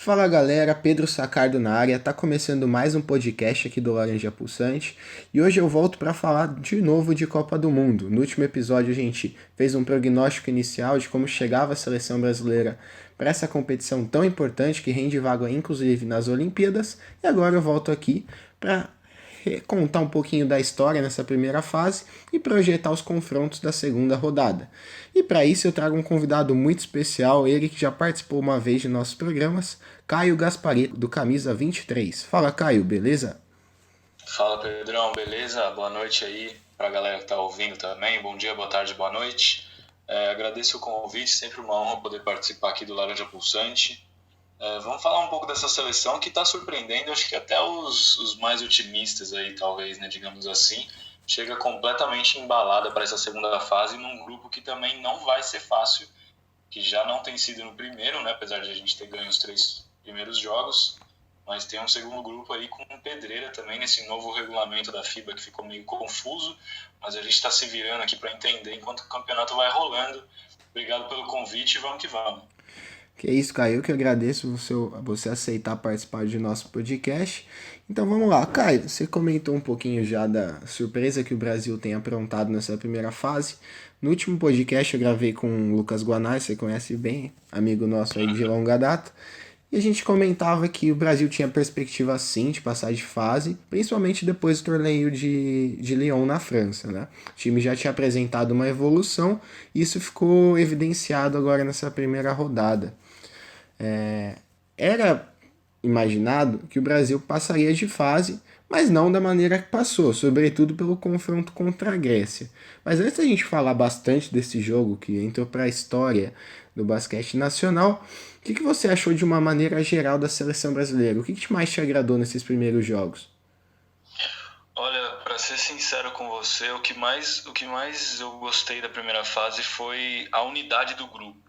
Fala galera, Pedro Sacardo na área, tá começando mais um podcast aqui do Laranja Pulsante e hoje eu volto para falar de novo de Copa do Mundo. No último episódio a gente fez um prognóstico inicial de como chegava a seleção brasileira para essa competição tão importante que rende vaga inclusive nas Olimpíadas e agora eu volto aqui para contar um pouquinho da história nessa primeira fase e projetar os confrontos da segunda rodada. E para isso eu trago um convidado muito especial, ele que já participou uma vez de nossos programas, Caio Gaspareto, do Camisa 23. Fala Caio, beleza? Fala Pedrão, beleza? Boa noite aí pra galera que tá ouvindo também. Bom dia, boa tarde, boa noite. Agradeço o convite, sempre uma honra poder participar aqui do Laranja Pulsante. Vamos falar um pouco dessa seleção que está surpreendendo, acho que até os mais otimistas aí, talvez, né, digamos assim, chega completamente embalada para essa segunda fase num grupo que também não vai ser fácil, que já não tem sido no primeiro, né, apesar de a gente ter ganho os 3 primeiros jogos, mas tem um segundo grupo aí com pedreira também nesse novo regulamento da FIBA que ficou meio confuso, mas a gente está se virando aqui para entender enquanto o campeonato vai rolando. Obrigado pelo convite e vamos que vamos. Que é isso, Caio, eu que agradeço você aceitar participar de nosso podcast. Então vamos lá, Caio, você comentou um pouquinho já da surpresa que o Brasil tem aprontado nessa primeira fase. No último podcast eu gravei com o Lucas Guanais, você conhece bem, amigo nosso aí de longa data. E a gente comentava que o Brasil tinha perspectiva sim de passar de fase, principalmente depois do torneio de Lyon na França, né? O time já tinha apresentado uma evolução e isso ficou evidenciado agora nessa primeira rodada. Era imaginado que o Brasil passaria de fase, mas não da maneira que passou, sobretudo pelo confronto contra a Grécia. Mas antes da gente falar bastante desse jogo que entrou para a história do basquete nacional, o que você achou de uma maneira geral da seleção brasileira? O que mais te agradou nesses primeiros jogos? Olha, para ser sincero com você, o que mais eu gostei da primeira fase foi a unidade do grupo.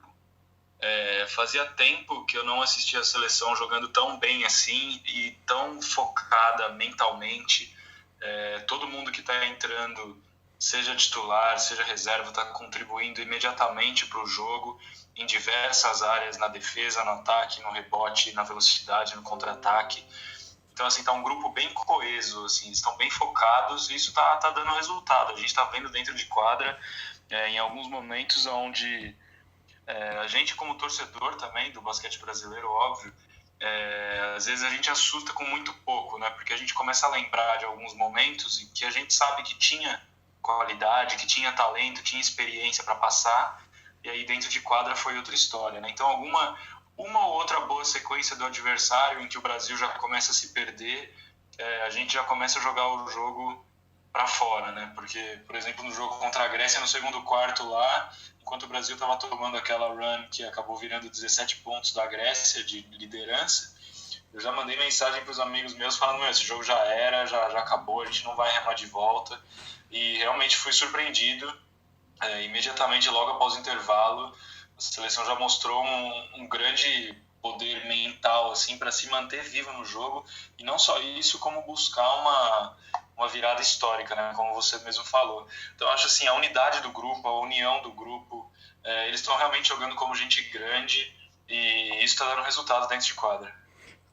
Fazia tempo que eu não assistia a seleção jogando tão bem assim e tão focada mentalmente. Todo mundo que está entrando, seja titular, seja reserva, está contribuindo imediatamente para o jogo em diversas áreas, na defesa, no ataque, no rebote, na velocidade, no contra-ataque. Então, assim, tá um grupo bem coeso, assim, estão bem focados e isso tá dando resultado. A gente está vendo dentro de quadra, em alguns momentos onde a gente, como torcedor também do basquete brasileiro, óbvio, às vezes a gente assusta com muito pouco, né? Porque a gente começa a lembrar de alguns momentos em que a gente sabe que tinha qualidade, que tinha talento, tinha experiência para passar, e aí dentro de quadra foi outra história, né? Então, uma ou outra boa sequência do adversário em que o Brasil já começa a se perder, a gente já começa a jogar o jogo para fora, né? Porque, por exemplo, no jogo contra a Grécia, no segundo quarto lá, enquanto o Brasil estava tomando aquela run que acabou virando 17 pontos da Grécia de liderança, eu já mandei mensagem para os amigos meus falando: meu, esse jogo já era, já acabou, a gente não vai remar de volta. E realmente fui surpreendido. Imediatamente, logo após o intervalo, a seleção já mostrou um grande poder mental assim para se manter vivo no jogo, e não só isso, como buscar uma virada histórica, né, como você mesmo falou. Então acho assim, a unidade do grupo, a união do grupo, eles estão realmente jogando como gente grande, e isso está dando resultado dentro de quadra.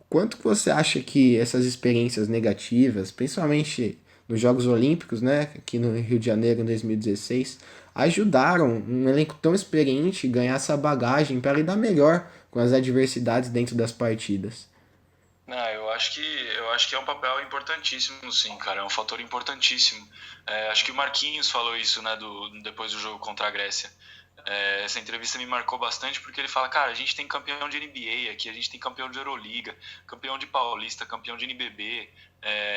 Quanto que você acha que essas experiências negativas, principalmente nos Jogos Olímpicos, né, aqui no Rio de Janeiro em 2016, ajudaram um elenco tão experiente a ganhar essa bagagem para lidar melhor com as adversidades dentro das partidas? Eu acho que é um papel importantíssimo, sim, cara. É um fator importantíssimo. Acho que o Marquinhos falou isso, né, depois do jogo contra a Grécia. Essa entrevista me marcou bastante porque ele fala: cara, a gente tem campeão de NBA aqui, a gente tem campeão de Euroliga, campeão de Paulista, campeão de NBB,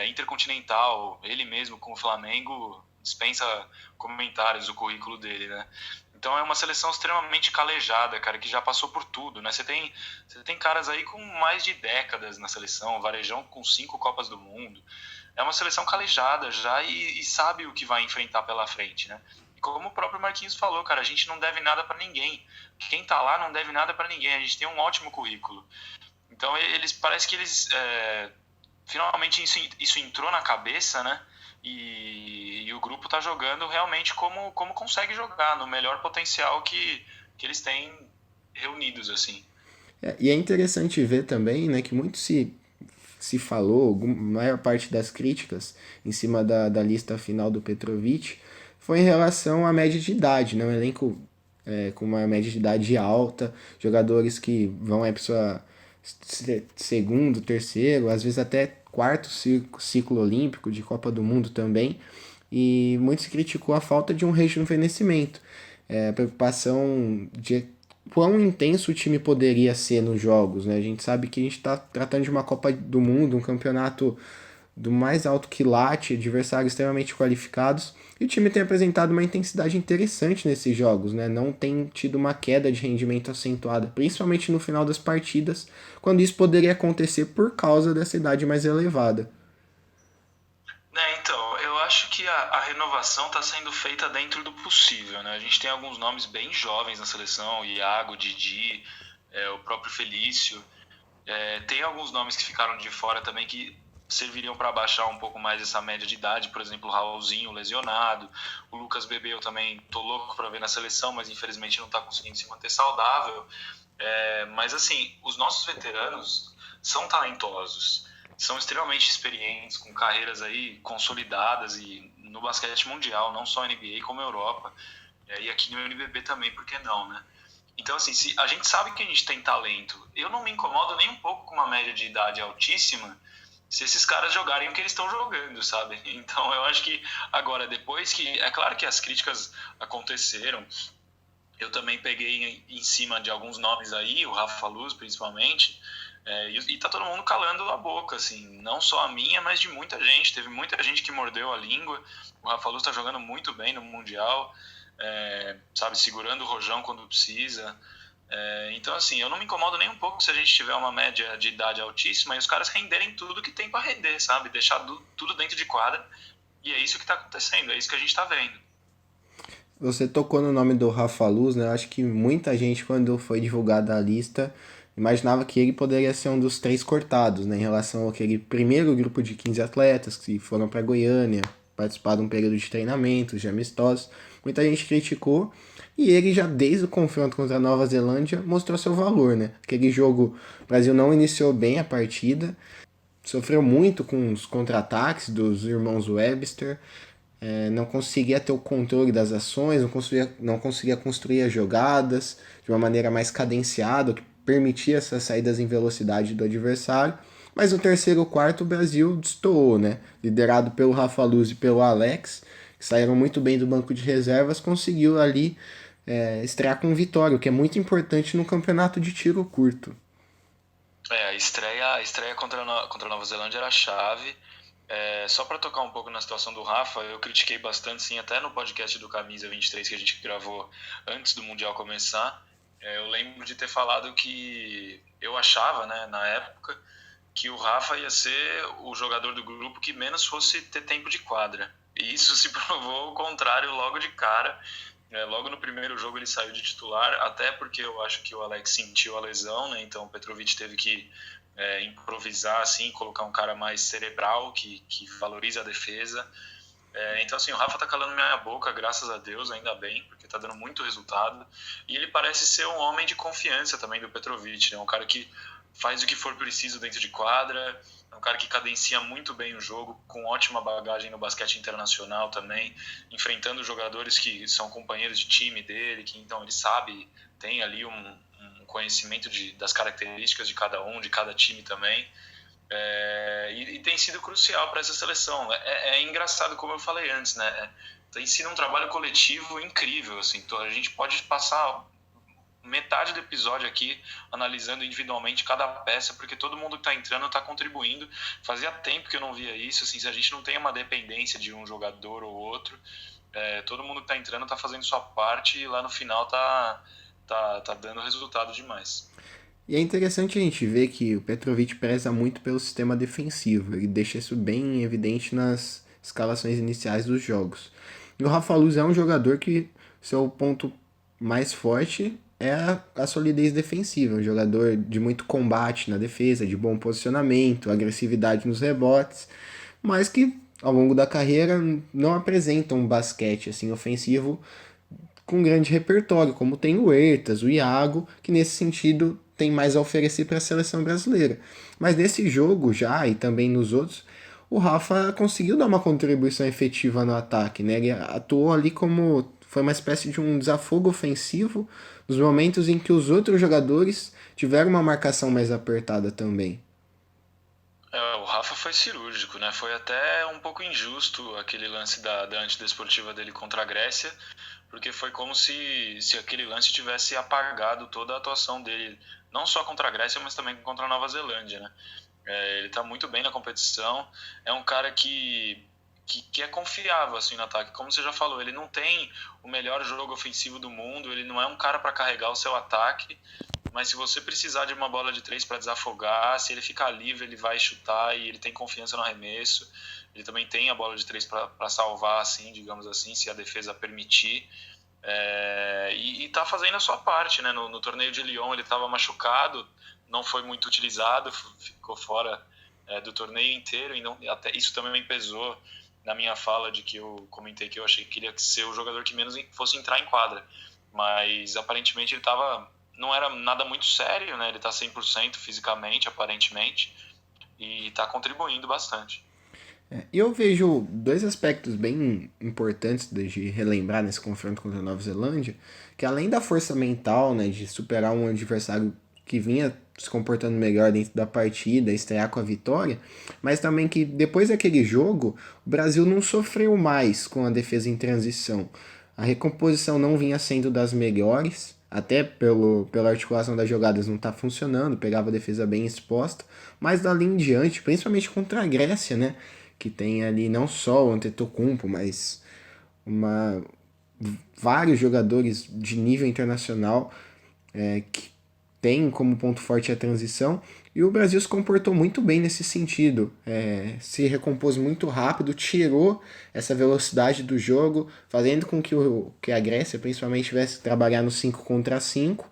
Intercontinental. Ele mesmo com o Flamengo dispensa comentários o currículo dele, né? Então é uma seleção extremamente calejada, cara, que já passou por tudo, né? Você tem caras aí com mais de décadas na seleção, Varejão com 5 Copas do Mundo. É uma seleção calejada já e sabe o que vai enfrentar pela frente, né? E como o próprio Marquinhos falou, cara, a gente não deve nada para ninguém. Quem tá lá não deve nada para ninguém. A gente tem um ótimo currículo. Então parece que eles finalmente isso entrou na cabeça, né? E o grupo está jogando realmente como consegue jogar, no melhor potencial que eles têm reunidos, assim. E é interessante ver também, né, que muito se falou, a maior parte das críticas em cima da lista final do Petrovic foi em relação à média de idade, né? Um elenco com uma média de idade alta, jogadores que vão para sua segundo, terceiro, às vezes até quarto ciclo olímpico de Copa do Mundo também, e muito se criticou a falta de um rejuvenescimento, a preocupação de quão intenso o time poderia ser nos jogos, né? A gente sabe que a gente está tratando de uma Copa do Mundo, um campeonato do mais alto quilate, adversários extremamente qualificados, e o time tem apresentado uma intensidade interessante nesses jogos, né? Não tem tido uma queda de rendimento acentuada, principalmente no final das partidas, quando isso poderia acontecer por causa dessa idade mais elevada. Então, eu acho que a renovação está sendo feita dentro do possível, né? A gente tem alguns nomes bem jovens na seleção, Iago, Didi, o próprio Felício. Tem alguns nomes que ficaram de fora também que serviriam para baixar um pouco mais essa média de idade, por exemplo, o Raulzinho lesionado, o Lucas Bebê eu também tô louco para ver na seleção, mas infelizmente não está conseguindo se manter saudável. Mas assim, os nossos veteranos são talentosos, são extremamente experientes, com carreiras aí consolidadas e no basquete mundial, não só NBA como Europa, e aqui no NBB também, por que não, né? Então, assim, se a gente sabe que a gente tem talento, eu não me incomodo nem um pouco com uma média de idade altíssima se esses caras jogarem o que eles estão jogando, sabe? Então, eu acho que agora, depois que... É claro que as críticas aconteceram, eu também peguei em cima de alguns nomes aí, o Rafa Luz principalmente, e tá todo mundo calando a boca, assim, não só a minha, mas de muita gente. Teve muita gente que mordeu a língua. O Rafa Luz tá jogando muito bem no Mundial, sabe, segurando o rojão quando precisa. Então, assim, eu não me incomodo nem um pouco se a gente tiver uma média de idade altíssima e os caras renderem tudo que tem para render, sabe? Deixar tudo dentro de quadra. E é isso que tá acontecendo, é isso que a gente tá vendo. Você tocou no nome do Rafa Luz, né? Eu acho que muita gente, quando foi divulgada a lista, imaginava que ele poderia ser um dos três cortados, né? Em relação àquele primeiro grupo de 15 atletas que foram para Goiânia, participar de um período de treinamentos, de amistosos. Muita gente criticou e ele já desde o confronto contra a Nova Zelândia mostrou seu valor, né? Aquele jogo, o Brasil não iniciou bem a partida, sofreu muito com os contra-ataques dos irmãos Webster, não conseguia ter o controle das ações, não conseguia construir as jogadas de uma maneira mais cadenciada, o que permitia essas saídas em velocidade do adversário. Mas no terceiro e quarto o Brasil destoou, né? Liderado pelo Rafa Luz e pelo Alex, que saíram muito bem do banco de reservas, conseguiu ali estrear com vitória, o que é muito importante no campeonato de tiro curto. A estreia contra a Nova Zelândia era a chave. Só para tocar um pouco na situação do Rafa, eu critiquei bastante, sim, até no podcast do Camisa 23 que a gente gravou antes do Mundial começar. Eu lembro de ter falado que eu achava, né, na época, que o Rafa ia ser o jogador do grupo que menos fosse ter tempo de quadra. E isso se provou o contrário logo de cara. Logo no primeiro jogo ele saiu de titular, até porque eu acho que o Alex sentiu a lesão, né? Então o Petrovic teve que improvisar, assim, colocar um cara mais cerebral, que valoriza a defesa. Então, assim, o Rafa tá calando minha boca, graças a Deus, ainda bem, porque tá dando muito resultado. E ele parece ser um homem de confiança também do Petrovic, né? Um cara que faz o que for preciso dentro de quadra, é um cara que cadencia muito bem o jogo, com ótima bagagem no basquete internacional também, enfrentando jogadores que são companheiros de time dele, que então ele sabe, tem ali um conhecimento das características de cada um, de cada time também. E tem sido crucial para essa seleção. É engraçado, como eu falei antes, né? Tem sido um trabalho coletivo incrível, assim. A gente pode passar metade do episódio aqui analisando individualmente cada peça, porque todo mundo que está entrando está contribuindo. Fazia tempo que eu não via isso, assim, se a gente não tem uma dependência de um jogador ou outro, todo mundo que está entrando está fazendo sua parte e lá no final tá dando resultado demais. E é interessante a gente ver que o Petrovic preza muito pelo sistema defensivo, ele deixa isso bem evidente nas escalações iniciais dos jogos. E o Rafa Luz é um jogador que seu ponto mais forte é a solidez defensiva, um jogador de muito combate na defesa, de bom posicionamento, agressividade nos rebotes, mas que ao longo da carreira não apresenta um basquete assim ofensivo com grande repertório, como tem o Huertas, o Iago, que nesse sentido tem mais a oferecer para a seleção brasileira. Mas nesse jogo já, e também nos outros, o Rafa conseguiu dar uma contribuição efetiva no ataque, né? Ele atuou ali como foi uma espécie de um desafogo ofensivo nos momentos em que os outros jogadores tiveram uma marcação mais apertada também. O Rafa foi cirúrgico, né? Foi até um pouco injusto aquele lance da antidesportiva dele contra a Grécia, porque foi como se aquele lance tivesse apagado toda a atuação dele, não só contra a Grécia, mas também contra a Nova Zelândia, né? Ele tá muito bem na competição, é um cara que é confiável assim no ataque. Como você já falou, ele não tem o melhor jogo ofensivo do mundo, ele não é um cara para carregar o seu ataque, mas se você precisar de uma bola de três para desafogar, se ele ficar livre, ele vai chutar e ele tem confiança no arremesso. Ele também tem a bola de três para salvar, assim, digamos assim, se a defesa permitir. E tá fazendo a sua parte, né? No torneio de Lyon ele estava machucado, não foi muito utilizado, ficou fora do torneio inteiro, e não, até isso também me pesou na minha fala de que eu comentei que eu achei que ele ia ser o jogador que menos fosse entrar em quadra. Mas aparentemente ele não era nada muito sério, né? Ele tá 100% fisicamente, aparentemente, e tá contribuindo bastante. Eu vejo dois aspectos bem importantes de relembrar nesse confronto contra a Nova Zelândia, que além da força mental, né, de superar um adversário que vinha se comportando melhor dentro da partida, estrear com a vitória, mas também que depois daquele jogo, o Brasil não sofreu mais com a defesa em transição. A recomposição não vinha sendo das melhores, até pela articulação das jogadas não tá funcionando, pegava a defesa bem exposta, mas dali em diante, principalmente contra a Grécia, né, que tem ali não só o Antetokounmpo, mas uma, vários jogadores de nível internacional que tem como ponto forte a transição, e o Brasil se comportou muito bem nesse sentido, se recompôs muito rápido, tirou essa velocidade do jogo, fazendo com que a Grécia principalmente tivesse que trabalhar no 5 contra 5,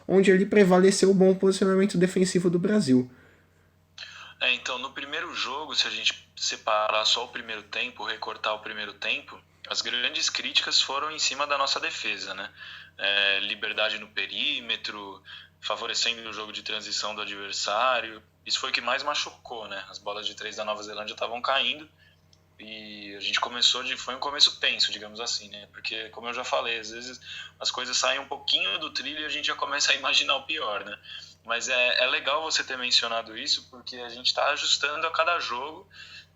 onde ele prevaleceu o bom posicionamento defensivo do Brasil. Então, no primeiro jogo, se a gente separar só o primeiro tempo, recortar o primeiro tempo, as grandes críticas foram em cima da nossa defesa, né? Liberdade no perímetro, favorecendo o jogo de transição do adversário. Isso foi o que mais machucou, né? As bolas de três da Nova Zelândia estavam caindo e a gente foi um começo tenso, digamos assim, né? Porque, como eu já falei, às vezes as coisas saem um pouquinho do trilho e a gente já começa a imaginar o pior, né? Mas é legal você ter mencionado isso, porque a gente está ajustando a cada jogo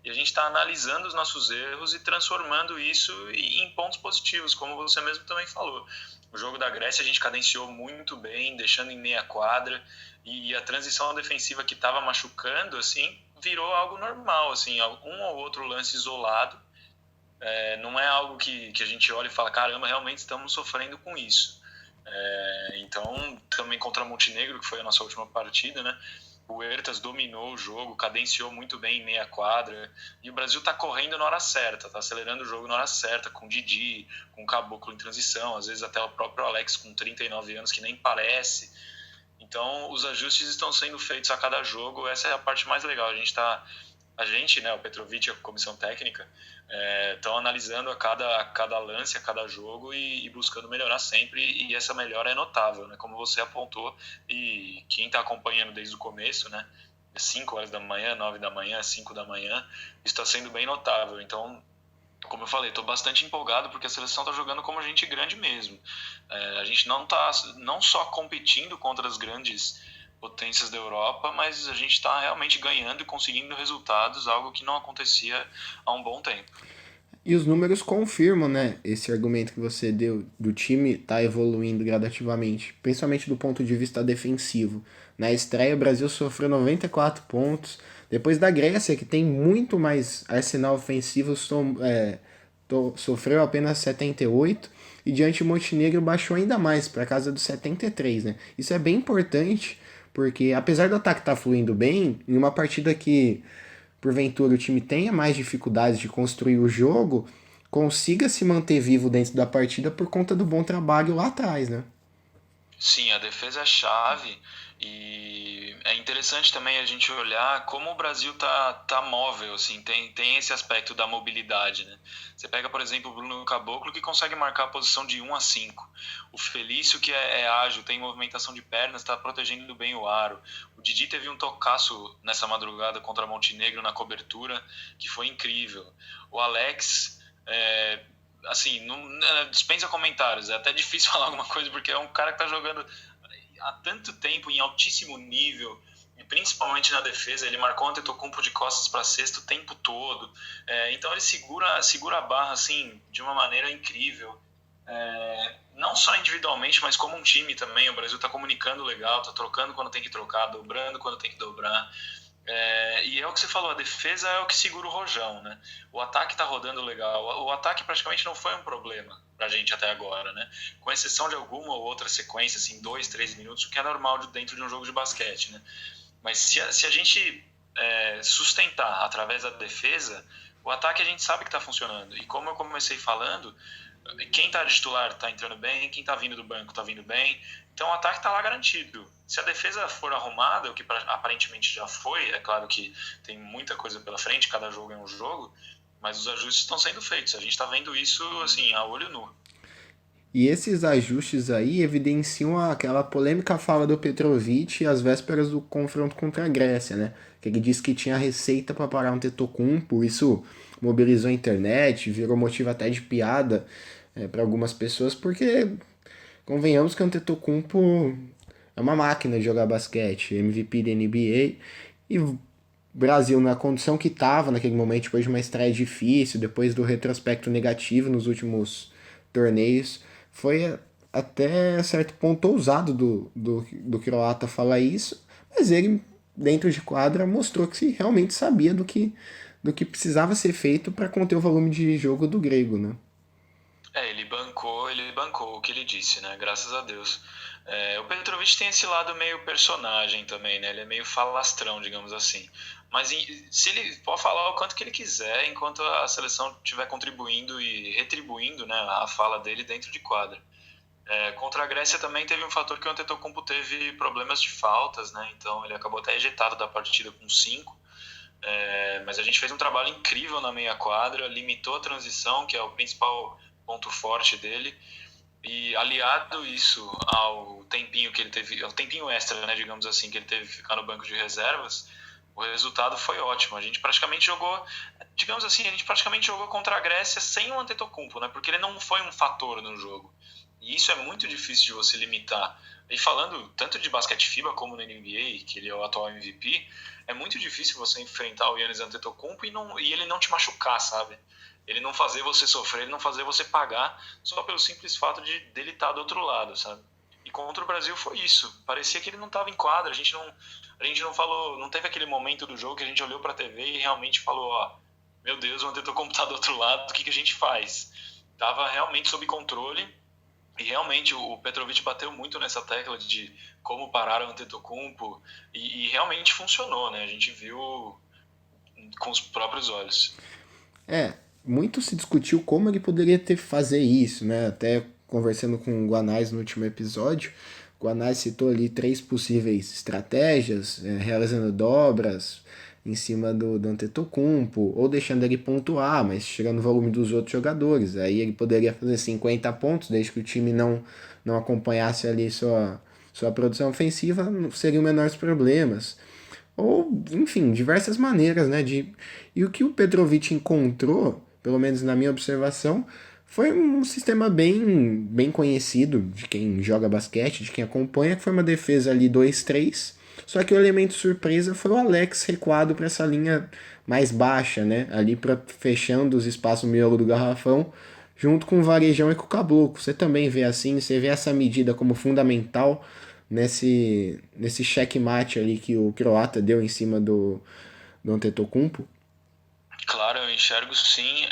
e a gente está analisando os nossos erros e transformando isso em pontos positivos, como você mesmo também falou. O jogo da Grécia a gente cadenciou muito bem, deixando em meia quadra, e a transição defensiva que estava machucando, assim, virou algo normal, assim, um ou outro lance isolado. Não é algo que a gente olha e fala, caramba, realmente estamos sofrendo com isso. Então, também contra Montenegro, que foi a nossa última partida, né? O Huertas dominou o jogo, cadenciou muito bem em meia quadra, e o Brasil está correndo na hora certa, está acelerando o jogo na hora certa, com o Didi, com o Caboclo em transição, às vezes até o próprio Alex com 39 anos, que nem parece. Então, os ajustes estão sendo feitos a cada jogo, essa é a parte mais legal. A gente, né, o Petrovic e a comissão técnica, estão analisando a cada lance, a cada jogo e buscando melhorar sempre, e essa melhora é notável, né, como você apontou, e quem está acompanhando desde o começo, né, 5 horas da manhã, 9 da manhã, 5 da manhã, isso está sendo bem notável. Então, como eu falei, estou bastante empolgado porque a seleção está jogando como gente grande mesmo. A gente não está não só competindo contra as grandes potências da Europa, mas a gente está realmente ganhando e conseguindo resultados, algo que não acontecia há um bom tempo. E os números confirmam, né, esse argumento que você deu do time estar evoluindo gradativamente, principalmente do ponto de vista defensivo. Na estreia, o Brasil sofreu 94 pontos. Depois da Grécia, que tem muito mais arsenal ofensivo, sofreu apenas 78. E diante do Montenegro baixou ainda mais, para casa dos 73, né? Isso é bem importante, porque apesar do ataque estar fluindo bem, em uma partida que porventura o time tenha mais dificuldades de construir o jogo, consiga se manter vivo dentro da partida por conta do bom trabalho lá atrás, né? Sim, a defesa é chave e é interessante também a gente olhar como o Brasil tá móvel, assim, tem esse aspecto da mobilidade, né? Você pega, por exemplo, o Bruno Caboclo que consegue marcar a posição de 1 a 5. O Felício que é ágil, tem movimentação de pernas, está protegendo bem o aro. O Didi teve um tocaço nessa madrugada contra Montenegro na cobertura que foi incrível. O Alex assim, não, dispensa comentários. É até difícil falar alguma coisa porque é um cara que tá jogando há tanto tempo em altíssimo nível, e principalmente na defesa. Ele marcou o Antetokounmpo de costas para cesta o tempo todo. Então ele segura a barra assim de uma maneira incrível. Não só individualmente, mas como um time também. O Brasil está comunicando legal, está trocando quando tem que trocar, dobrando quando tem que dobrar. E é o que você falou, a defesa é o que segura o rojão, né? O ataque tá rodando legal. O ataque praticamente não foi um problema pra gente até agora, né? Com exceção de alguma ou outra sequência, assim, 2, 3 minutos, o que é normal dentro de um jogo de basquete, né? Mas se a gente sustentar através da defesa, o ataque a gente sabe que tá funcionando. E como eu comecei falando, quem tá de titular tá entrando bem, quem tá vindo do banco tá vindo bem. Então o ataque tá lá garantido. Se a defesa for arrumada, o que aparentemente já foi, é claro que tem muita coisa pela frente, cada jogo é um jogo, mas os ajustes estão sendo feitos. A gente está vendo isso assim a olho nu. E esses ajustes aí evidenciam aquela polêmica fala do Petrovic às vésperas do confronto contra a Grécia, né? Que ele disse que tinha receita para parar um Antetokounmpo, isso mobilizou a internet, virou motivo até de piada para algumas pessoas, porque convenhamos que o Antetokounmpo é uma máquina de jogar basquete, MVP da NBA, e o Brasil na condição que estava naquele momento, depois de uma estreia difícil, depois do retrospecto negativo nos últimos torneios, foi até certo ponto ousado do croata falar isso, mas ele, dentro de quadra, mostrou que realmente sabia do que precisava ser feito para conter o volume de jogo do grego, né? Ele bancou o que ele disse, né? Graças a Deus. O Petrovic tem esse lado meio personagem também, né? Ele é meio falastrão, digamos assim. Mas se ele pode falar o quanto que ele quiser, enquanto a seleção estiver contribuindo e retribuindo, né, a fala dele dentro de quadra. Contra a Grécia também teve um fator que o Antetokounmpo teve problemas de faltas, né? Então ele acabou até ejetado da partida com 5. Mas a gente fez um trabalho incrível na meia quadra, limitou a transição, que é o principal ponto forte dele, e aliado isso ao tempinho que ele teve, ao tempinho extra, né, digamos assim, que ele teve que ficar no banco de reservas, o resultado foi ótimo. A gente praticamente jogou, digamos assim, a gente praticamente jogou contra a Grécia sem o Antetokounmpo, né, porque ele não foi um fator no jogo. E isso é muito difícil de você limitar. E falando tanto de basquete FIBA como no NBA, que ele é o atual MVP, é muito difícil você enfrentar o Giannis Antetokounmpo e ele não te machucar, sabe? Ele não fazer você sofrer, ele não fazer você pagar só pelo simples fato de dele estar do outro lado, sabe? E contra o Brasil foi isso. Parecia que ele não estava em quadra, a gente não falou, não teve aquele momento do jogo que a gente olhou para a TV e realmente falou, ó, meu Deus, o Antetokounmpo tá do outro lado, o que a gente faz? Tava realmente sob controle. E realmente o Petrovic bateu muito nessa tecla de como parar o Antetokounmpo e realmente funcionou, né? A gente viu com os próprios olhos. É, muito se discutiu como ele poderia ter fazer isso, né? Até conversando com o Guanais no último episódio, o Guanais citou ali 3 possíveis estratégias, realizando dobras em cima do Antetokounmpo, ou deixando ele pontuar, mas tirando o volume dos outros jogadores. Aí ele poderia fazer 50 pontos, desde que o time não acompanhasse ali sua produção ofensiva, seriam menores problemas. Ou, enfim, diversas maneiras, né? E o que o Petrovic encontrou, pelo menos na minha observação, foi um sistema bem conhecido de quem joga basquete, de quem acompanha, que foi uma defesa ali 2-3. Só que o elemento surpresa foi o Alex recuado para essa linha mais baixa, né? Ali para fechando os espaços miolo do garrafão, junto com o Varejão e com o Caboclo. Você também vê assim, você vê essa medida como fundamental nesse checkmate ali que o croata deu em cima do Antetokounmpo. Claro, eu enxergo sim.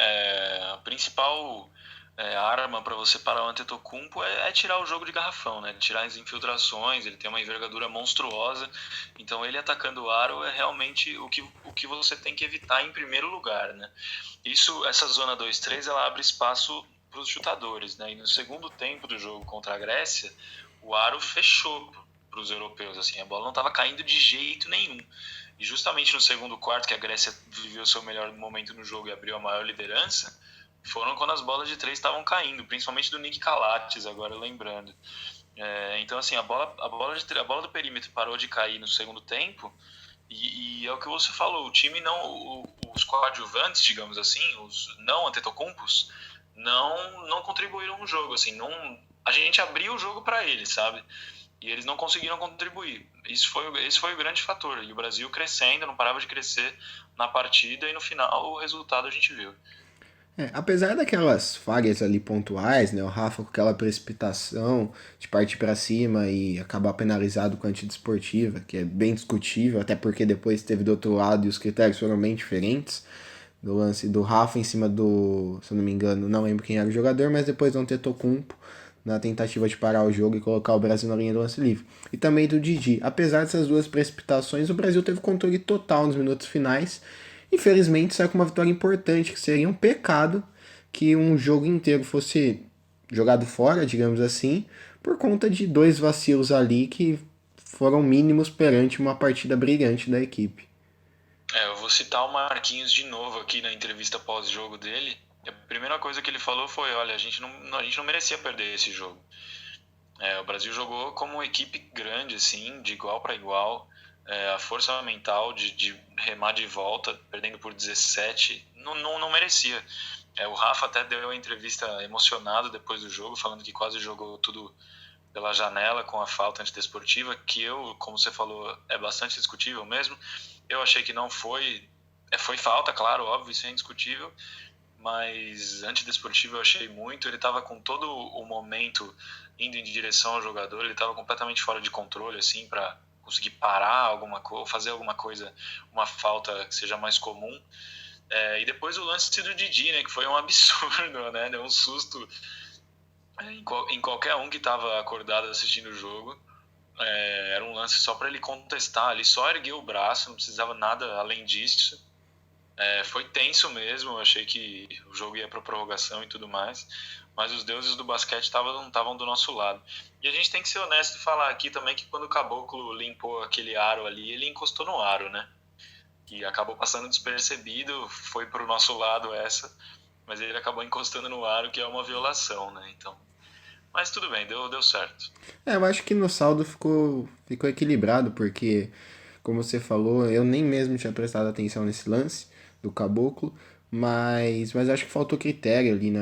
A principal arma para você parar o Antetokounmpo é tirar o jogo de garrafão, né? Tirar as infiltrações. Ele tem uma envergadura monstruosa, então ele atacando o aro é realmente o que você tem que evitar em primeiro lugar, né? Essa zona 2-3 ela abre espaço para os chutadores, né? E no segundo tempo do jogo contra a Grécia, o aro fechou para os europeus, assim, a bola não estava caindo de jeito nenhum. E justamente no segundo quarto, que a Grécia viveu o seu melhor momento no jogo e abriu a maior liderança, foram quando as bolas de três estavam caindo, principalmente do Nick Calates, agora lembrando. Então, assim, a bola do perímetro parou de cair no segundo tempo, e é o que você falou, o time não, os coadjuvantes, digamos assim, os não Antetokounmpos, não contribuíram no jogo, assim, não, a gente abriu o jogo para eles, sabe? E eles não conseguiram contribuir. Esse foi o grande fator. E o Brasil crescendo, não parava de crescer na partida, e no final o resultado a gente viu. Apesar daquelas falhas ali pontuais, né, o Rafa com aquela precipitação de partir para cima e acabar penalizado com a antidesportiva, que é bem discutível, até porque depois teve do outro lado e os critérios foram bem diferentes, do lance do Rafa em cima do, se eu não me engano, não lembro quem era o jogador, mas depois do Antetokounmpo na tentativa de parar o jogo e colocar o Brasil na linha do lance livre. E também do Didi. Apesar dessas duas precipitações, o Brasil teve controle total nos minutos finais. Infelizmente, saiu com uma vitória importante, que seria um pecado que um jogo inteiro fosse jogado fora, digamos assim, por conta de dois vacilos ali que foram mínimos perante uma partida brilhante da equipe. Eu vou citar o Marquinhos de novo aqui na entrevista pós-jogo dele. A primeira coisa que ele falou foi: olha, a gente não merecia perder esse jogo. O Brasil jogou como uma equipe grande, assim, de igual para igual. A força mental de remar de volta, perdendo por 17, não merecia. O Rafa até deu uma entrevista emocionado depois do jogo, falando que quase jogou tudo pela janela com a falta antidesportiva, que eu, como você falou, é bastante discutível mesmo. Eu achei que não foi. Foi falta, claro, óbvio, isso é indiscutível, mas antidesportivo eu achei muito. Ele estava com todo o momento indo em direção ao jogador, ele estava completamente fora de controle, assim, para conseguir parar alguma coisa, fazer alguma coisa, uma falta que seja mais comum. E depois o lance do Didi, né, que foi um absurdo, né, deu um susto em qualquer um que estava acordado assistindo o jogo. Era um lance só para ele contestar, ele só ergueu o braço, não precisava nada além disso. Foi tenso mesmo, eu achei que o jogo ia para prorrogação e tudo mais, mas os deuses do basquete não estavam do nosso lado. E a gente tem que ser honesto e falar aqui também que quando o Caboclo limpou aquele aro ali, ele encostou no aro, né? E acabou passando despercebido, foi pro nosso lado essa, mas ele acabou encostando no aro, que é uma violação, né? Então, mas tudo bem, deu certo. Eu acho que no saldo ficou equilibrado, porque, como você falou, eu nem mesmo tinha prestado atenção nesse lance do Caboclo, mas acho que faltou critério ali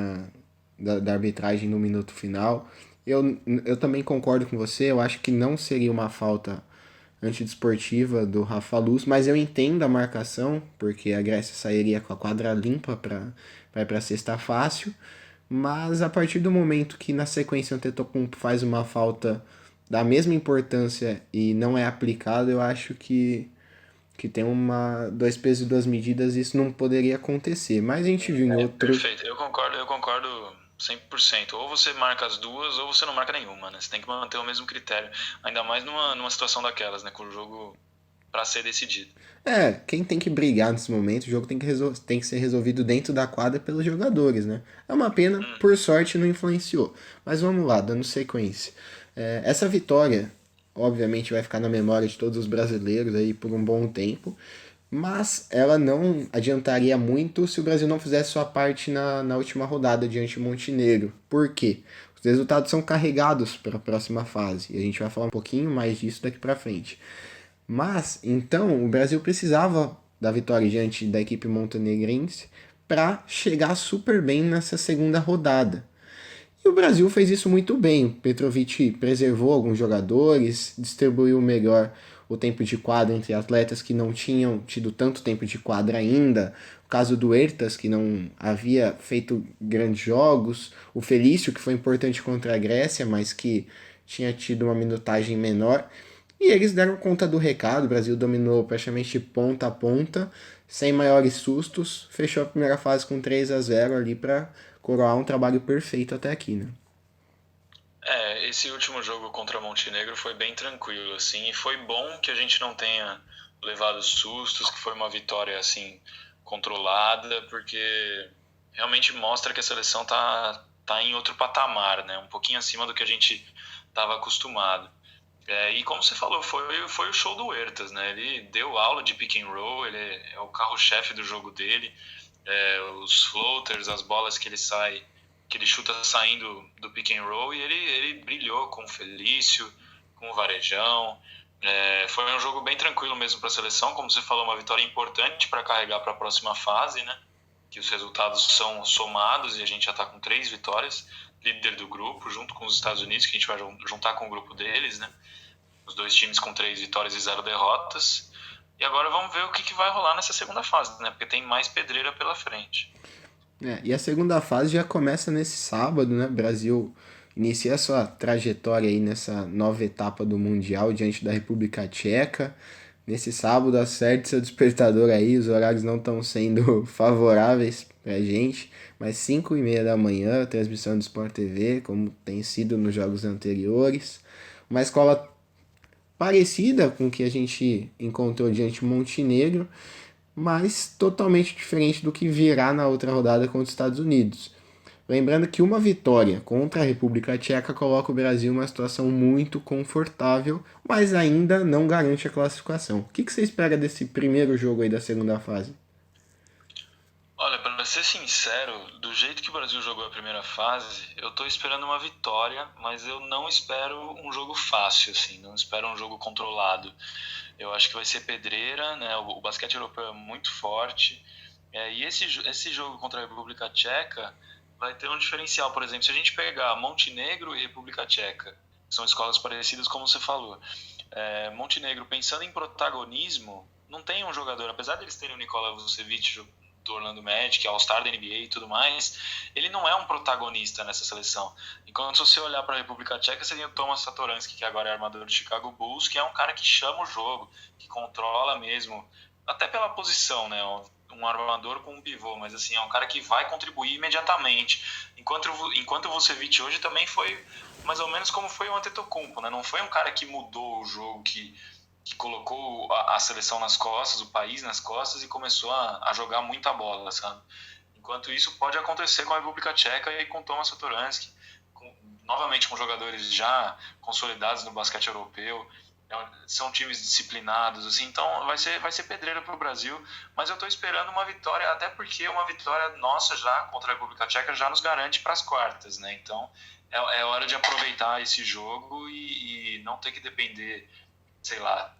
da arbitragem no minuto final. Eu também concordo com você, eu acho que não seria uma falta antidesportiva do Rafa Luz, mas eu entendo a marcação, porque a Grécia sairia com a quadra limpa para ir para a cesta fácil, mas a partir do momento que na sequência o Antetokounmpo faz uma falta da mesma importância e não é aplicado, eu acho que tem dois pesos e duas medidas, e isso não poderia acontecer. Mas a gente viu em outros. Perfeito, eu concordo 100%. Ou você marca as duas, ou você não marca nenhuma, né? Você tem que manter o mesmo critério, ainda mais numa situação daquelas, né? Com o jogo para ser decidido. Quem tem que brigar nesse momento, o jogo tem que ser resolvido dentro da quadra pelos jogadores, né? É uma pena, por sorte não influenciou. Mas vamos lá, dando sequência. Essa vitória, obviamente, vai ficar na memória de todos os brasileiros aí por um bom tempo, mas ela não adiantaria muito se o Brasil não fizesse sua parte na última rodada diante do Montenegro. Por quê? Os resultados são carregados para a próxima fase, e a gente vai falar um pouquinho mais disso daqui para frente. Mas, então, o Brasil precisava da vitória diante da equipe montenegrense para chegar super bem nessa segunda rodada. E o Brasil fez isso muito bem. O Petrovic preservou alguns jogadores, distribuiu melhor o tempo de quadra entre atletas que não tinham tido tanto tempo de quadra ainda. O caso do Ertas, que não havia feito grandes jogos. O Felício, que foi importante contra a Grécia, mas que tinha tido uma minutagem menor. E eles deram conta do recado, o Brasil dominou praticamente ponta a ponta, sem maiores sustos, fechou a primeira fase com 3-0 ali para coroar um trabalho perfeito até aqui, né? Esse último jogo contra Montenegro foi bem tranquilo, assim, e foi bom que a gente não tenha levado sustos, que foi uma vitória, assim, controlada, porque realmente mostra que a seleção tá em outro patamar, né? Um pouquinho acima do que a gente estava acostumado. E como você falou, foi o show do Huertas, né? Ele deu aula de pick and roll, ele é o carro-chefe do jogo dele. Os floaters, as bolas que ele chuta saindo do pick and roll, e ele brilhou com o Felício, com o Varejão. Foi um jogo bem tranquilo mesmo para a seleção, como você falou, uma vitória importante para carregar para a próxima fase, né? Que os resultados são somados e a gente já está com 3 vitórias, líder do grupo, junto com os Estados Unidos, que a gente vai juntar com o grupo deles, né? Os 2 times com 3 vitórias e 0 derrotas. E agora vamos ver o que vai rolar nessa segunda fase, né? Porque tem mais pedreira pela frente. E a segunda fase já começa nesse sábado, né? O Brasil inicia sua trajetória aí nessa nova etapa do Mundial diante da República Tcheca. Nesse sábado, acerte seu despertador aí, os horários não estão sendo favoráveis pra gente, mas 5h30 da manhã, transmissão do Sport TV, como tem sido nos jogos anteriores. Uma escola parecida com o que a gente encontrou diante do Montenegro, mas totalmente diferente do que virá na outra rodada contra os Estados Unidos. Lembrando que uma vitória contra a República Tcheca coloca o Brasil em uma situação muito confortável, mas ainda não garante a classificação. O que você espera desse primeiro jogo aí da segunda fase? Olha, para ser sincero, do jeito que o Brasil jogou a primeira fase, eu tô esperando uma vitória, mas eu não espero um jogo fácil, assim, não espero um jogo controlado. Eu acho que vai ser pedreira, né? O basquete europeu é muito forte. E esse jogo contra a República Tcheca vai ter um diferencial. Por exemplo, se a gente pegar Montenegro e República Tcheca, que são escolas parecidas, como você falou. Montenegro, pensando em protagonismo, não tem um jogador, apesar deles terem o Nikola Vucevic do Orlando Magic, All-Star da NBA e tudo mais, ele não é um protagonista nessa seleção. Enquanto se você olhar para a República Tcheca, você tem o Tomas Satoransky, que agora é armador do Chicago Bulls, que é um cara que chama o jogo, que controla mesmo, até pela posição, né? Um armador com um pivô, mas assim, é um cara que vai contribuir imediatamente. Enquanto o Vucevic hoje também foi mais ou menos como foi o Antetokounmpo, né? Não foi um cara que mudou o jogo, que colocou a seleção nas costas, o país nas costas e começou a jogar muita bola, sabe? Enquanto isso pode acontecer com a República Tcheca e com Tomas Satoransky, novamente com jogadores já consolidados no basquete europeu, são times disciplinados, assim, então vai ser pedreira para o Brasil, mas eu estou esperando uma vitória, até porque uma vitória nossa já contra a República Tcheca já nos garante para as quartas, né? Então é hora de aproveitar esse jogo e não ter que depender, sei lá,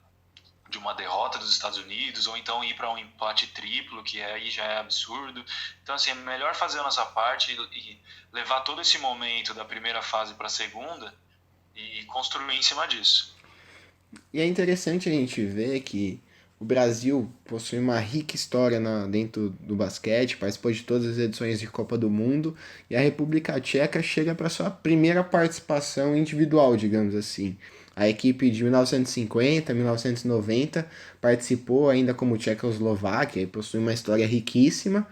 de uma derrota dos Estados Unidos, ou então ir para um empate triplo, que aí já é absurdo. Então, assim, é melhor fazer a nossa parte e levar todo esse momento da primeira fase para a segunda e construir em cima disso. E é interessante a gente ver que o Brasil possui uma rica história dentro do basquete, participou de todas as edições de Copa do Mundo, e a República Tcheca chega para sua primeira participação individual, digamos assim. A equipe de 1950, 1990 participou ainda como Tchecoslováquia e possui uma história riquíssima,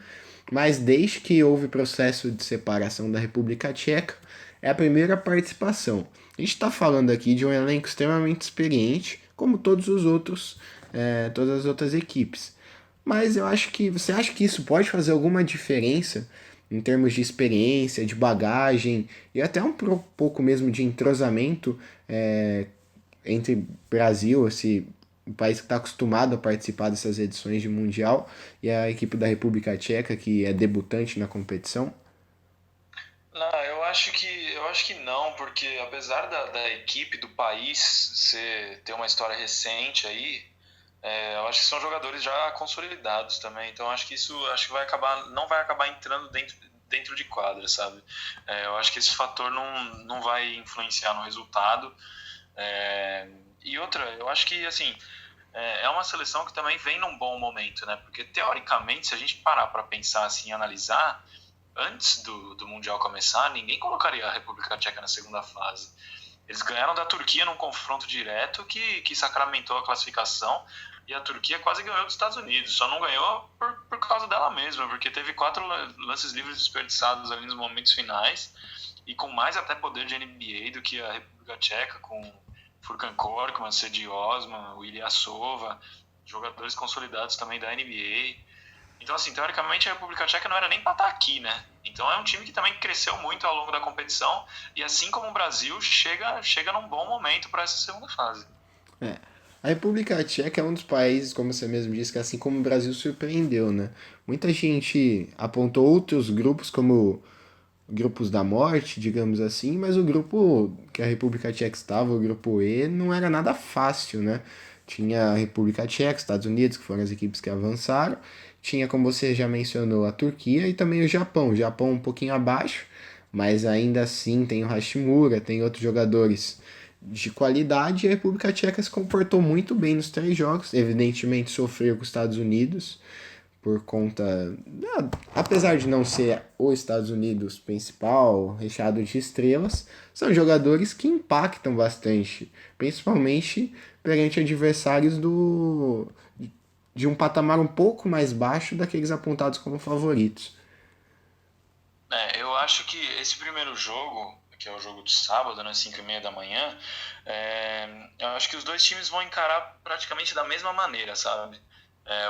mas desde que houve processo de separação da República Tcheca, é a primeira participação. A gente está falando aqui de um elenco extremamente experiente, como todos os outros, todas as outras equipes. Mas eu acho que você acha que isso pode fazer alguma diferença em termos de experiência, de bagagem e até um pouco mesmo de entrosamento entre Brasil, o país que está acostumado a participar dessas edições de Mundial, e a equipe da República Tcheca, que é debutante na competição? Não, eu acho que não, porque apesar da equipe do país ter uma história recente aí, eu acho que são jogadores já consolidados também. Então acho que isso não vai acabar entrando dentro de quadra, sabe? Eu acho que esse fator não vai influenciar no resultado. E outra, eu acho que assim é uma seleção que também vem num bom momento, né? Porque teoricamente, se a gente parar para pensar assim, analisar, antes do Mundial começar, ninguém colocaria a República Tcheca na segunda fase. Eles ganharam da Turquia num confronto direto que sacramentou a classificação, e a Turquia quase ganhou dos Estados Unidos. Só não ganhou por causa dela mesma, porque teve 4 lances livres desperdiçados ali nos momentos finais, e com mais até poder de NBA do que a República Tcheca, com Furkan Korkmaz, Cedi Osman, o Ilyasova, jogadores consolidados também da NBA. Então, assim, teoricamente a República Tcheca não era nem para estar aqui, né? Então é um time que também cresceu muito ao longo da competição e assim como o Brasil chega num bom momento para essa segunda fase. É. A República Tcheca é um dos países, como você mesmo disse, que assim como o Brasil surpreendeu, né? Muita gente apontou outros grupos como grupos da morte, digamos assim, mas o grupo que a República Tcheca estava, o grupo E, não era nada fácil, né? Tinha a República Tcheca, Estados Unidos, que foram as equipes que avançaram, tinha, como você já mencionou, a Turquia e também o Japão. O Japão um pouquinho abaixo, mas ainda assim tem o Hashimura, tem outros jogadores de qualidade. E a República Tcheca se comportou muito bem nos 3 jogos, evidentemente sofreu com os Estados Unidos, por conta. Apesar de não ser os Estados Unidos principal, recheado de estrelas, são jogadores que impactam bastante, principalmente perante adversários de um patamar um pouco mais baixo daqueles apontados como favoritos. Eu acho que esse primeiro jogo, que é o jogo de sábado, né, 5h30 da manhã, eu acho que os dois times vão encarar praticamente da mesma maneira, sabe?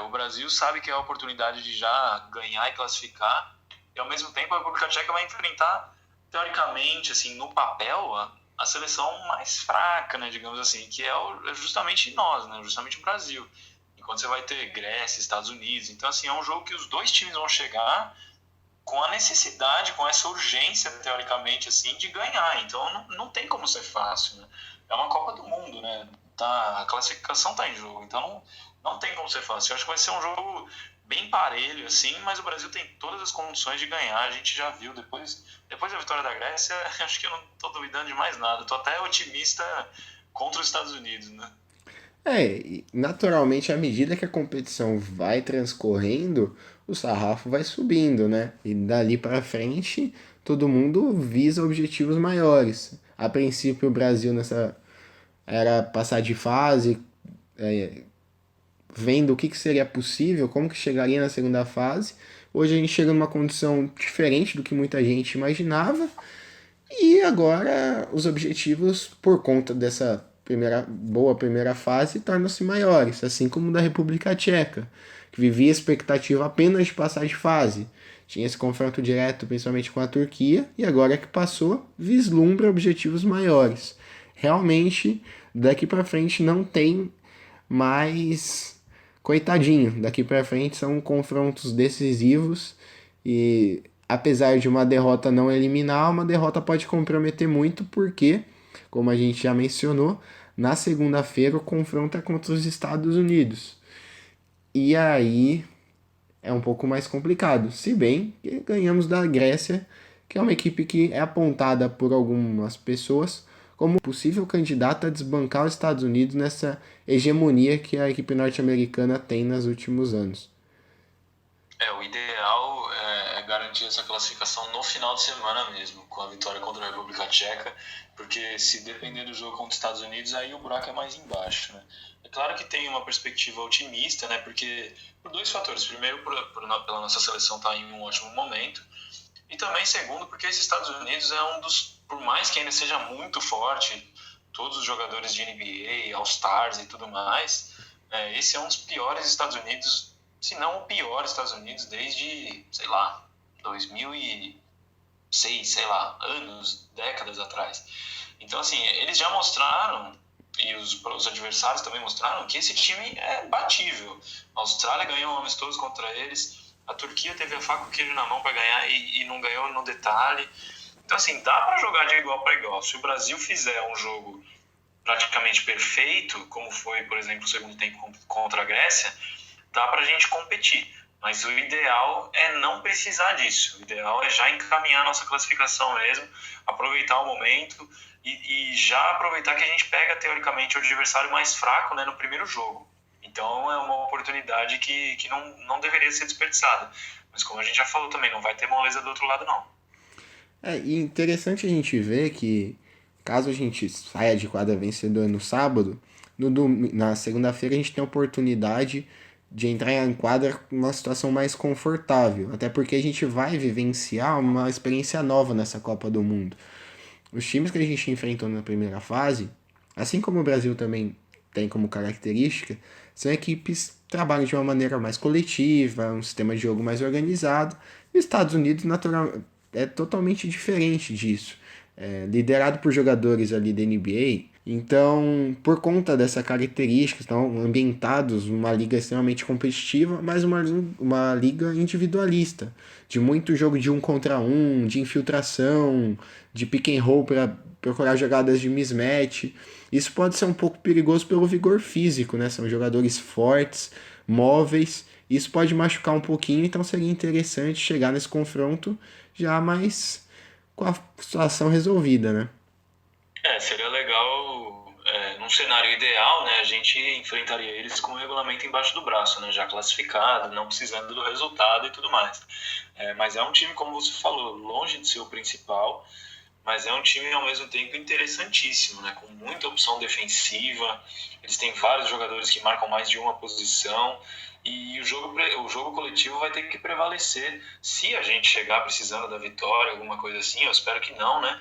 O Brasil sabe que é a oportunidade de já ganhar e classificar, e ao mesmo tempo a República Tcheca vai enfrentar, teoricamente, assim, no papel, a seleção mais fraca, né, digamos assim, que é justamente nós, né, justamente o Brasil. Enquanto você vai ter Grécia, Estados Unidos. Então, assim, é um jogo que os dois times vão chegar com a necessidade, com essa urgência, teoricamente, assim, de ganhar. Então não tem como ser fácil, né? É uma Copa do Mundo, né? A classificação tá em jogo, então não tem como ser fácil. Eu acho que vai ser um jogo bem parelho, assim, mas o Brasil tem todas as condições de ganhar, a gente já viu. Depois da vitória da Grécia, acho que eu não tô duvidando de mais nada. Tô até otimista contra os Estados Unidos, né? E naturalmente, à medida que a competição vai transcorrendo, o sarrafo vai subindo, né? E dali para frente, todo mundo visa objetivos maiores. A princípio, o Brasil nessa era passar de fase, vendo o que seria possível, como que chegaria na segunda fase. Hoje a gente chega numa condição diferente do que muita gente imaginava. E agora os objetivos, por conta dessa boa primeira fase, tornam-se maiores, assim como o da República Tcheca, que vivia a expectativa apenas de passar de fase. Tinha esse confronto direto, principalmente com a Turquia, e agora que passou, vislumbra objetivos maiores. Realmente, daqui para frente não tem mais coitadinho. Daqui para frente são confrontos decisivos e apesar de uma derrota não eliminar, uma derrota pode comprometer muito porque, como a gente já mencionou, na segunda-feira o confronto é contra os Estados Unidos. E aí é um pouco mais complicado, se bem que ganhamos da Grécia, que é uma equipe que é apontada por algumas pessoas como possível candidata a desbancar os Estados Unidos nessa hegemonia que a equipe norte-americana tem nos últimos anos. O ideal é garantir essa classificação no final de semana mesmo, com a vitória contra a República Tcheca, porque se depender do jogo contra os Estados Unidos, aí o buraco é mais embaixo, né? É claro que tem uma perspectiva otimista, né? Porque por dois fatores. Primeiro, pela nossa seleção estar em um ótimo momento, e também, segundo, porque esses Estados Unidos é um dos, por mais que ainda seja muito forte, todos os jogadores de NBA, All-Stars e tudo mais, esse é um dos piores Estados Unidos, se não o pior Estados Unidos desde, sei lá, 2006, sei lá, anos, décadas atrás. Então, assim, eles já mostraram, e os adversários também mostraram, que esse time é batível. A Austrália ganhou um amistoso contra eles, a Turquia teve a faca e o queijo na mão para ganhar e não ganhou no detalhe. Então, assim, dá para jogar de igual para igual. Se o Brasil fizer um jogo praticamente perfeito, como foi, por exemplo, o segundo tempo contra a Grécia, dá para a gente competir. Mas o ideal é não precisar disso. O ideal é já encaminhar a nossa classificação mesmo, aproveitar o momento e já aproveitar que a gente pega, teoricamente, o adversário mais fraco, né, no primeiro jogo. Então é uma oportunidade que não deveria ser desperdiçada. Mas como a gente já falou também, não vai ter moleza do outro lado, não. E interessante a gente ver que, caso a gente saia de quadra vencedor no sábado, na segunda-feira a gente tem a oportunidade de entrar em quadra com uma situação mais confortável. Até porque a gente vai vivenciar uma experiência nova nessa Copa do Mundo. Os times que a gente enfrentou na primeira fase, assim como o Brasil também tem como característica são equipes que trabalham de uma maneira mais coletiva, um sistema de jogo mais organizado. E os Estados Unidos, natural, é totalmente diferente disso. É liderado por jogadores ali da NBA, então, por conta dessa característica, estão ambientados numa liga extremamente competitiva, mas uma liga individualista, de muito jogo de um contra um, de infiltração, de pick and roll para procurar jogadas de mismatch. Isso pode ser um pouco perigoso pelo vigor físico, né? São jogadores fortes, móveis. Isso pode machucar um pouquinho, então seria interessante chegar nesse confronto já mais com a situação resolvida, né? Seria legal, num cenário ideal, né, a gente enfrentaria eles com o regulamento embaixo do braço, né, já classificado, não precisando do resultado e tudo mais. Mas é um time, como você falou, longe de ser o principal, mas é um time ao mesmo tempo interessantíssimo, né, com muita opção defensiva. Eles têm vários jogadores que marcam mais de uma posição, e o jogo coletivo vai ter que prevalecer se a gente chegar precisando da vitória, alguma coisa assim. Eu espero que não, né?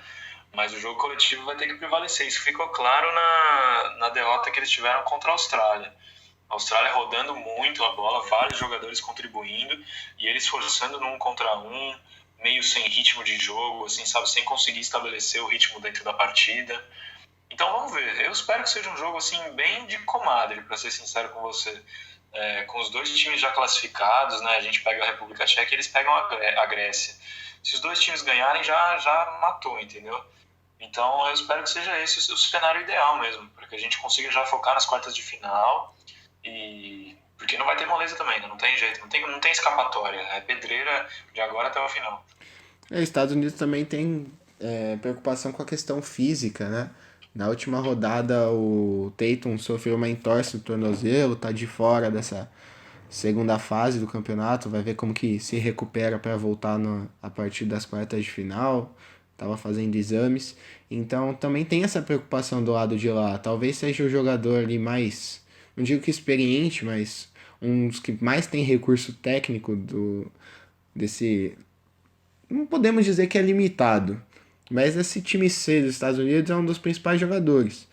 Mas o jogo coletivo vai ter que prevalecer. Isso ficou claro na derrota que eles tiveram contra a Austrália. A Austrália rodando muito a bola, vários jogadores contribuindo, e eles forçando no 1 contra 1, meio sem ritmo de jogo, assim, sabe, sem conseguir estabelecer o ritmo dentro da partida. Então vamos ver. Eu espero que seja um jogo assim bem de comadre, para ser sincero com você. Com os dois times já classificados, né? A gente pega a República Tcheca e eles pegam a Grécia. Se os dois times ganharem, já matou, entendeu? Então eu espero que seja esse o cenário ideal mesmo, para que a gente consiga já focar nas quartas de final, e porque não vai ter moleza também, né? Não tem jeito, não tem escapatória, é pedreira de agora até o final. Estados Unidos também tem preocupação com a questão física, né? Na última rodada, o Tatum sofreu uma entorse no tornozelo, tá de fora dessa segunda fase do campeonato, vai ver como que se recupera para voltar a partir das quartas de final. Tava fazendo exames, então também tem essa preocupação do lado de lá. Talvez seja o jogador ali mais, não digo que experiente, mas um dos que mais tem recurso técnico desse, não podemos dizer que é limitado, mas esse time C dos Estados Unidos é um dos principais jogadores.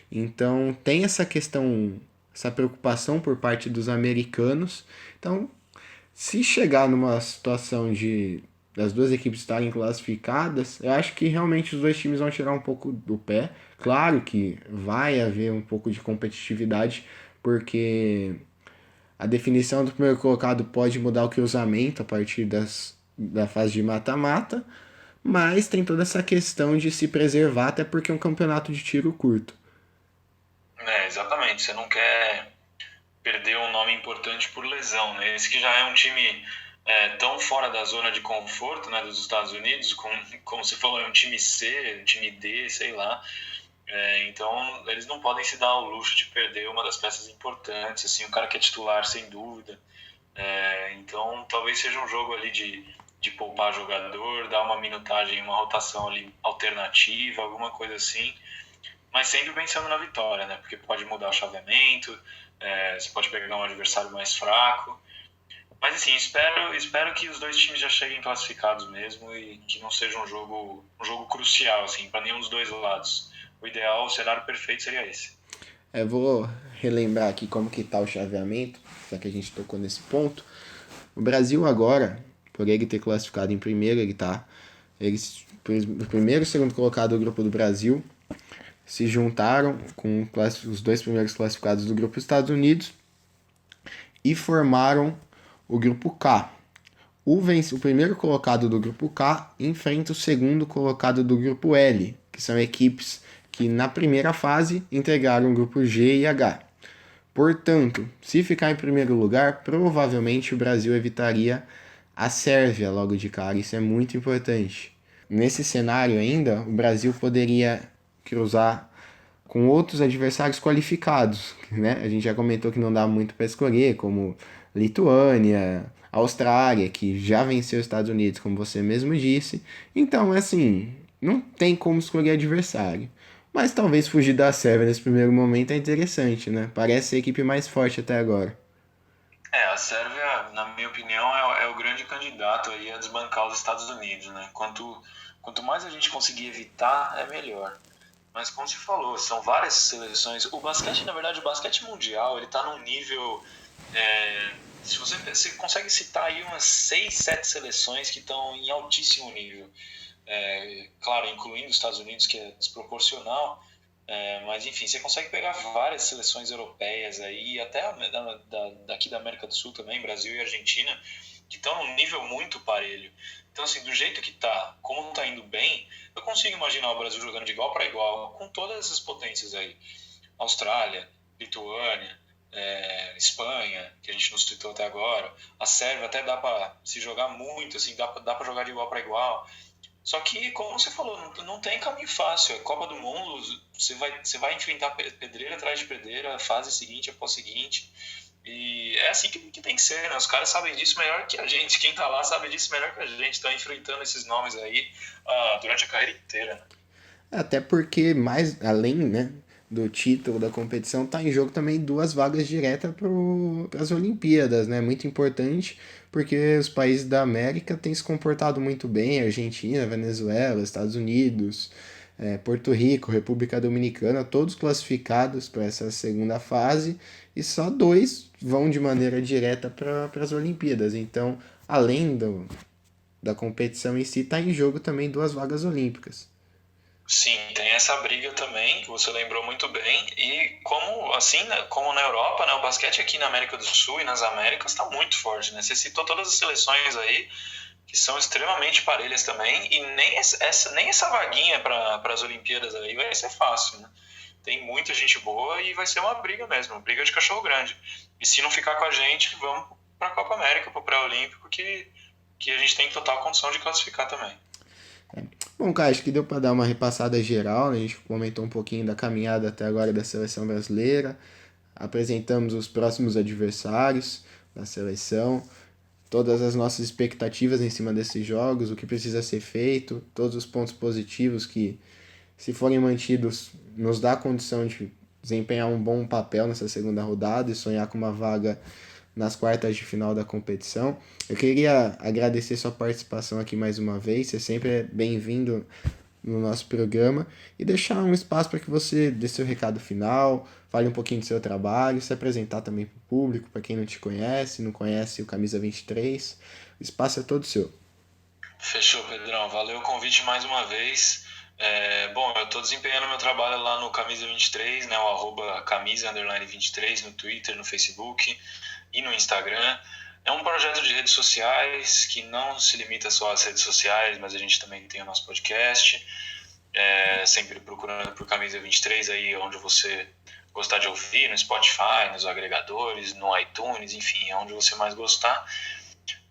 Então tem essa questão, essa preocupação por parte dos americanos. Então, se chegar numa situação de das duas equipes estarem classificadas, eu acho que realmente os dois times vão tirar um pouco do pé. Claro que vai haver um pouco de competitividade, porque a definição do primeiro colocado pode mudar o cruzamento a partir da fase de mata-mata, mas tem toda essa questão de se preservar, até porque é um campeonato de tiro curto. Exatamente. Você não quer perder um nome importante por lesão, né? Esse que já é um time tão fora da zona de conforto, né, dos Estados Unidos, como você falou, é um time C, um time D, sei lá. Então eles não podem se dar ao luxo de perder uma das peças importantes, assim, um cara que é titular sem dúvida. Então talvez seja um jogo ali de poupar jogador, dar uma minutagem, uma rotação ali alternativa, alguma coisa assim, mas sempre pensando na vitória, né? Porque pode mudar o chaveamento, você pode pegar um adversário mais fraco. Mas assim, espero que os dois times já cheguem classificados mesmo e que não seja um jogo crucial assim para nenhum dos dois lados. O ideal, o cenário perfeito seria esse. Eu vou relembrar aqui como que tá o chaveamento, já que a gente tocou nesse ponto. O Brasil agora, por ele ter classificado em primeiro, o primeiro e o segundo colocado do grupo do Brasil se juntaram com os dois primeiros classificados do grupo Estados Unidos e formaram o grupo K. O primeiro colocado do grupo K enfrenta o segundo colocado do grupo L, que são equipes que na primeira fase integraram o grupo G e H. Portanto, se ficar em primeiro lugar, provavelmente o Brasil evitaria a Sérvia logo de cara. Isso é muito importante. Nesse cenário ainda, o Brasil poderia cruzar com outros adversários qualificados, né? A gente já comentou que não dá muito para escolher, como Lituânia, Austrália, que já venceu os Estados Unidos, como você mesmo disse. Então, assim, não tem como escolher adversário. Mas talvez fugir da Sérvia nesse primeiro momento é interessante, né? Parece ser a equipe mais forte até agora. A Sérvia, na minha opinião, é o grande candidato aí a desbancar os Estados Unidos, né? Quanto mais a gente conseguir evitar, é melhor. Mas como você falou, são várias seleções. O basquete, na verdade, o basquete mundial, ele tá num nível... se você consegue citar aí umas 6, 7 seleções que estão em altíssimo nível. Claro, incluindo os Estados Unidos, que é desproporcional, mas enfim, você consegue pegar várias seleções europeias aí, até daqui da América do Sul também, Brasil e Argentina, que estão num nível muito parelho. Então, assim, do jeito que tá, como tá indo bem, eu consigo imaginar o Brasil jogando de igual para igual com todas essas potências aí. Austrália, Lituânia, Espanha, que a gente não citou até agora, a Sérvia até dá para se jogar muito, assim, dá para jogar de igual para igual. Só que, como você falou, não tem caminho fácil. É Copa do Mundo, você vai enfrentar pedreira atrás de pedreira, fase seguinte após seguinte. E é assim que tem que ser, né? Os caras sabem disso melhor que a gente. Quem tá lá sabe disso melhor que a gente. Tá enfrentando esses nomes aí durante a carreira inteira, né? Até porque, mais além, né, do título da competição, tá em jogo também duas vagas diretas para as Olimpíadas, né? Muito importante, porque os países da América têm se comportado muito bem, Argentina, Venezuela, Estados Unidos, Porto Rico, República Dominicana, todos classificados para essa segunda fase, e só dois vão de maneira direta para as Olimpíadas. Então, além da competição em si, está em jogo também duas vagas olímpicas. Sim, tem essa briga também, que você lembrou muito bem. E como assim, né, como na Europa, né, o basquete aqui na América do Sul e nas Américas está muito forte, né? Você citou todas as seleções aí que são extremamente parelhas também, e nem essa vaguinha para as Olimpíadas aí vai ser fácil, né? Tem muita gente boa e vai ser uma briga mesmo, uma briga de cachorro grande. E se não ficar com a gente, vamos para a Copa América, para o Pré-Olímpico, que a gente tem total condição de classificar também. Bom, cara, acho que deu para dar uma repassada geral, né? A gente comentou um pouquinho da caminhada até agora da seleção brasileira, apresentamos os próximos adversários da seleção, todas as nossas expectativas em cima desses jogos, o que precisa ser feito, todos os pontos positivos que, se forem mantidos, nos dá a condição de desempenhar um bom papel nessa segunda rodada e sonhar com uma vaga nas quartas de final da competição. Eu queria agradecer sua participação aqui mais uma vez, você sempre é bem-vindo no nosso programa e deixar um espaço para que você dê seu recado final, fale um pouquinho do seu trabalho, se apresentar também para o público, para quem não te conhece, não conhece o Camisa 23. O espaço é todo seu. Fechou, Pedrão. Valeu o convite mais uma vez. Bom, eu estou desempenhando meu trabalho lá no Camisa 23, né, o arroba camisa_23 no Twitter, no Facebook e no Instagram. É um projeto de redes sociais que não se limita só às redes sociais, mas a gente também tem o nosso podcast, sempre procurando por Camisa 23 aí onde você gostar de ouvir, no Spotify, nos agregadores, no iTunes, enfim, onde você mais gostar.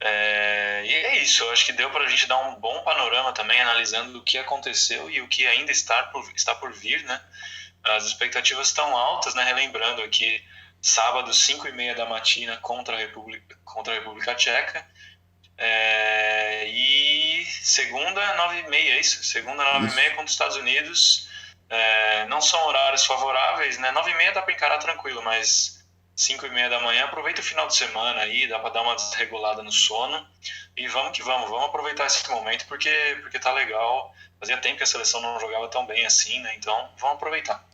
E é isso, eu acho que deu para a gente dar um bom panorama também, analisando o que aconteceu e o que ainda está por vir, né? As expectativas estão altas, né? Relembrando aqui, sábado, 5h30 da matina contra a República Tcheca. E segunda, 9h30, é isso? Segunda, 9h30 Isso. contra os Estados Unidos. Não são horários favoráveis, né? 9h30 dá para encarar tranquilo, mas 5h30 da manhã, aproveita o final de semana aí, dá para dar uma desregulada no sono. E vamos que vamos aproveitar esse momento porque tá legal. Fazia tempo que a seleção não jogava tão bem assim, né? Então vamos aproveitar.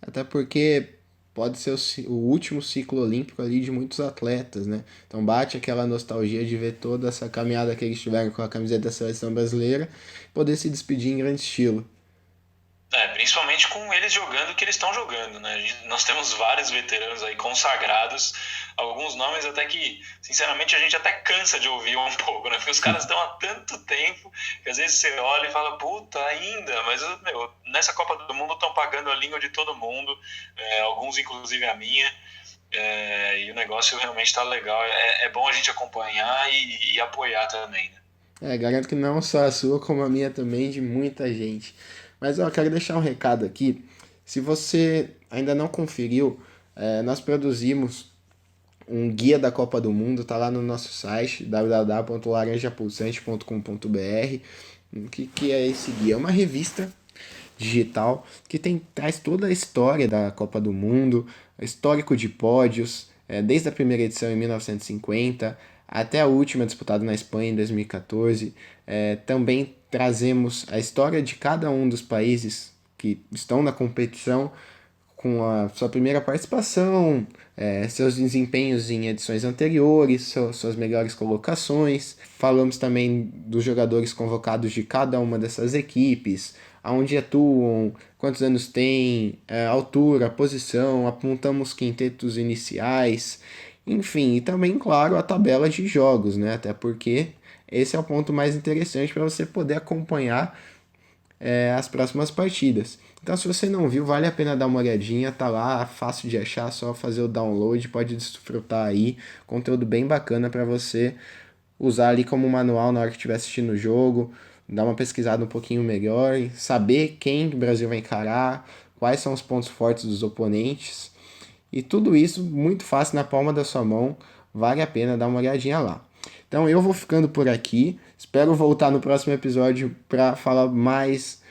Até porque pode ser o último ciclo olímpico ali de muitos atletas, né? Então bate aquela nostalgia de ver toda essa caminhada que eles tiveram com a camiseta da seleção brasileira, poder se despedir em grande estilo. Principalmente com eles jogando o que eles estão jogando, né? Nós temos vários veteranos aí consagrados, alguns nomes até que, sinceramente, a gente até cansa de ouvir um pouco, né? Porque os caras estão há tanto tempo que às vezes você olha e fala, puta, ainda, mas meu, nessa Copa do Mundo estão pagando a língua de todo mundo, alguns inclusive a minha, e o negócio realmente está legal. É bom a gente acompanhar e apoiar também, né? Garanto que não só a sua, como a minha também, de muita gente. Mas ó, eu quero deixar um recado aqui. Se você ainda não conferiu, nós produzimos um guia da Copa do Mundo, tá lá no nosso site, www.laranjapulsante.com.br. Que é esse guia? É uma revista digital que traz toda a história da Copa do Mundo, histórico de pódios, desde a primeira edição em 1950 até a última disputada na Espanha em 2014. Também trazemos a história de cada um dos países que estão na competição com a sua primeira participação, seus desempenhos em edições anteriores, suas melhores colocações. Falamos também dos jogadores convocados de cada uma dessas equipes, aonde atuam, quantos anos têm, altura, posição, apontamos quintetos iniciais, enfim, e também, claro, a tabela de jogos, né? Até porque esse é o ponto mais interessante para você poder acompanhar as próximas partidas. Então, se você não viu, vale a pena dar uma olhadinha, tá lá, fácil de achar, só fazer o download, pode desfrutar aí, conteúdo bem bacana para você usar ali como manual na hora que estiver assistindo o jogo, dar uma pesquisada um pouquinho melhor, saber quem o Brasil vai encarar, quais são os pontos fortes dos oponentes, e tudo isso muito fácil na palma da sua mão, vale a pena dar uma olhadinha lá. Então eu vou ficando por aqui, espero voltar no próximo episódio para falar mais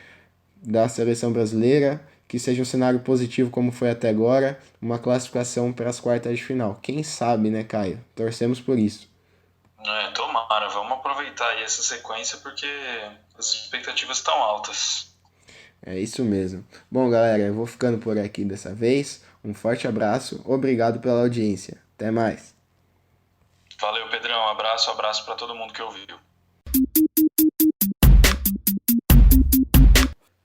da seleção brasileira, que seja um cenário positivo como foi até agora, uma classificação para as quartas de final. Quem sabe, né, Caio? Torcemos por isso. Tomara, vamos aproveitar aí essa sequência porque as expectativas estão altas. É isso mesmo. Bom, galera, eu vou ficando por aqui dessa vez. Um forte abraço, obrigado pela audiência. Até mais. Valeu, Pedrão. Abraço para todo mundo que ouviu.